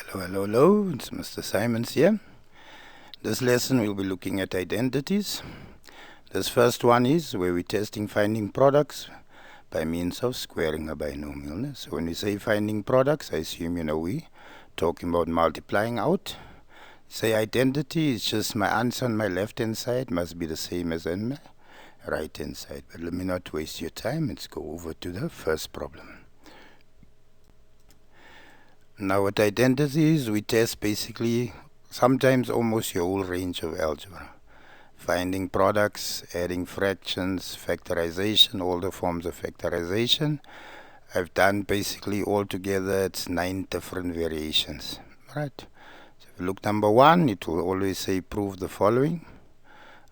Hello, it's Mr. Simons here. This lesson we'll be looking at identities. This first one is where we're testing finding products by means of squaring a binomial. So when we say finding products, I assume you know we talking about multiplying out. Say identity is just my answer on my left hand side must be the same as on my right hand side. But let me not waste your time. Let's go over to the first problem. Now with identities, we test basically sometimes almost your whole range of algebra. Finding products, adding fractions, factorization, all the forms of factorization. I've done basically altogether it's 9 different variations. Right. So if you look number 1, it will always say prove the following.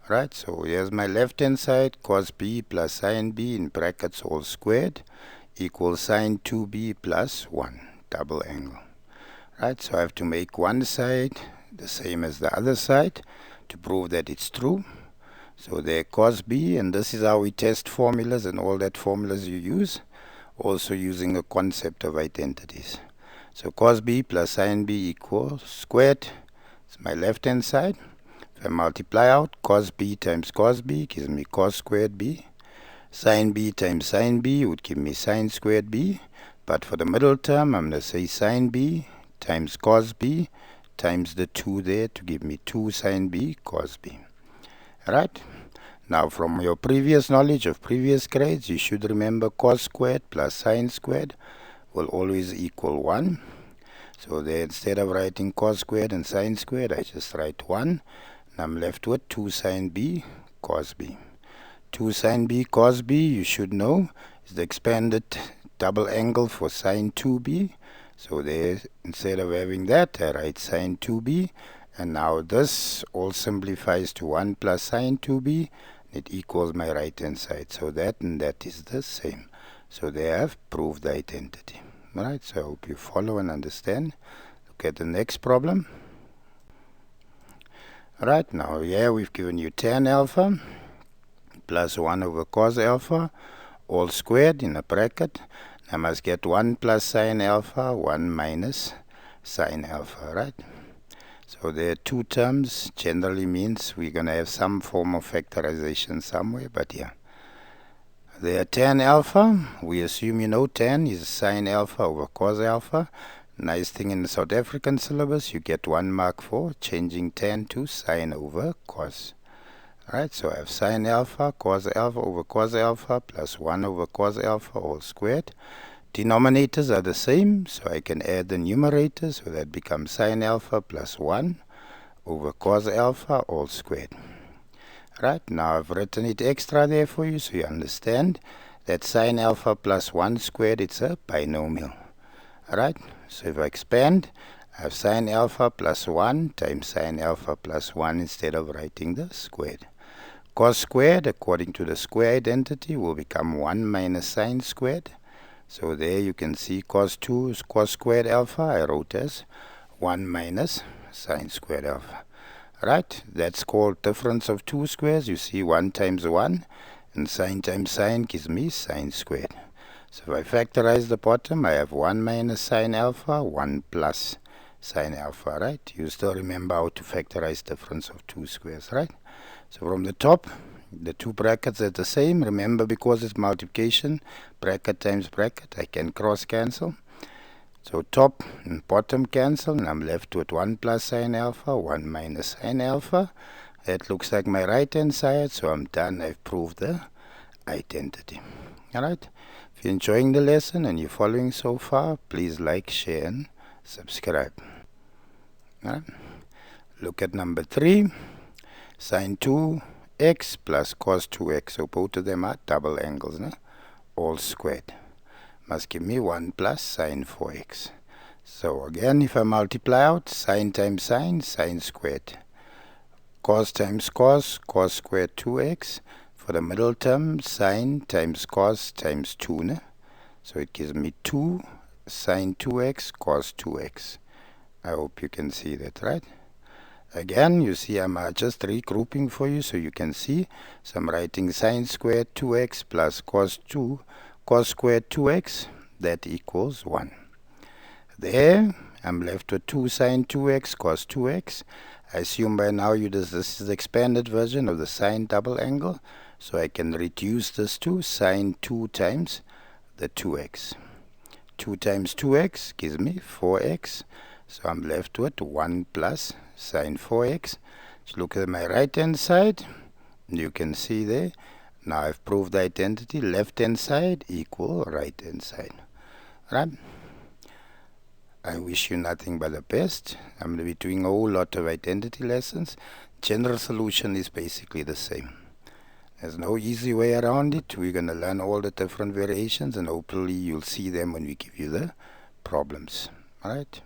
Right, so here's my left hand side, cos b plus sin b in brackets all squared equals sin 2b plus 1. Double angle. Right, so I have to make one side the same as the other side to prove that it's true. So there cos b, and this is how we test formulas and all that formulas you use, also using a concept of identities. So cos b plus sin b equals squared. It's my left hand side. If I multiply out, cos b times cos b gives me cos squared b. Sin b times sin b would give me sin squared b. But for the middle term, I'm going to say sin b times cos b times the 2 there to give me 2 sin b cos b. Right? Now from your previous knowledge of previous grades, you should remember cos squared plus sin squared will always equal 1. So there, instead of writing cos squared and sin squared, I just write 1. And I'm left with 2 sin b cos b. 2 sin b cos b, you should know, is the expanded double angle for sin 2b. So there, instead of having that, I write sin 2b. And now this all simplifies to 1 plus sin 2b. It equals my right hand side. So that and that is the same. So there I've proved the identity. Alright, so I hope you follow and understand. Look at the next problem. Alright, now here we've given you tan alpha plus 1 over cos alpha all squared in a bracket. I must get 1 plus sin alpha, 1 minus sin alpha, right? So there are two terms, generally means we're going to have some form of factorization somewhere, but yeah. There tan alpha, we assume you know tan is sin alpha over cos alpha. Nice thing in the South African syllabus, you get 1 mark for changing tan to sin over cos. Alright, so I have sin alpha, cos alpha over cos alpha plus 1 over cos alpha all squared. Denominators are the same, so I can add the numerators, so that becomes sin alpha plus 1 over cos alpha all squared. Right, now I've written it extra there for you, so you understand that sin alpha plus 1 squared, it's a binomial. Alright, so if I expand, I have sin alpha plus 1 times sin alpha plus 1 instead of writing the squared. Cos squared, according to the square identity, will become 1 minus sin squared. So there you can see cos 2 is cos squared alpha. I wrote as 1 minus sin squared alpha. Right? That's called difference of two squares. You see 1 times 1 and sin times sin gives me sin squared. So if I factorize the bottom, I have 1 minus sin alpha, 1 plus sin alpha, right? You still remember how to factorize difference of two squares, right? So from the top, the two brackets are the same. Remember, because it's multiplication, bracket times bracket, I can cross cancel. So top and bottom cancel, and I'm left with 1 plus sin alpha, 1 minus sin alpha. That looks like my right hand side, so I'm done. I've proved the identity. Alright, if you're enjoying the lesson and you're following so far, please like, share and subscribe. Alright, look at number 3. Sin 2x plus cos 2x. So both of them are double angles, no? All squared. Must give me 1 plus sin 4x. So again, if I multiply out, sin times sin, sin squared. Cos times cos, cos squared 2x. For the middle term, sin times cos times 2. No? So it gives me 2 sin 2x cos 2x. I hope you can see that, right? Again, you see I'm just regrouping for you so you can see. So I'm writing sin squared 2x plus cos squared 2x. That equals 1. There, I'm left with 2 sine 2x cos 2x. I assume by now this is the expanded version of the sine double angle, so I can reduce this to sine 2 times the 2x. 2 times 2x gives me 4x, so I'm left with 1 plus sine 4x. Just look at my right hand side, you can see there, now I've proved the identity, left hand side equal right hand side. Right? I wish you nothing but the best. I'm going to be doing a whole lot of identity lessons. General solution is basically the same. There's no easy way around it. We're going to learn all the different variations, and hopefully you'll see them when we give you the problems. Alright?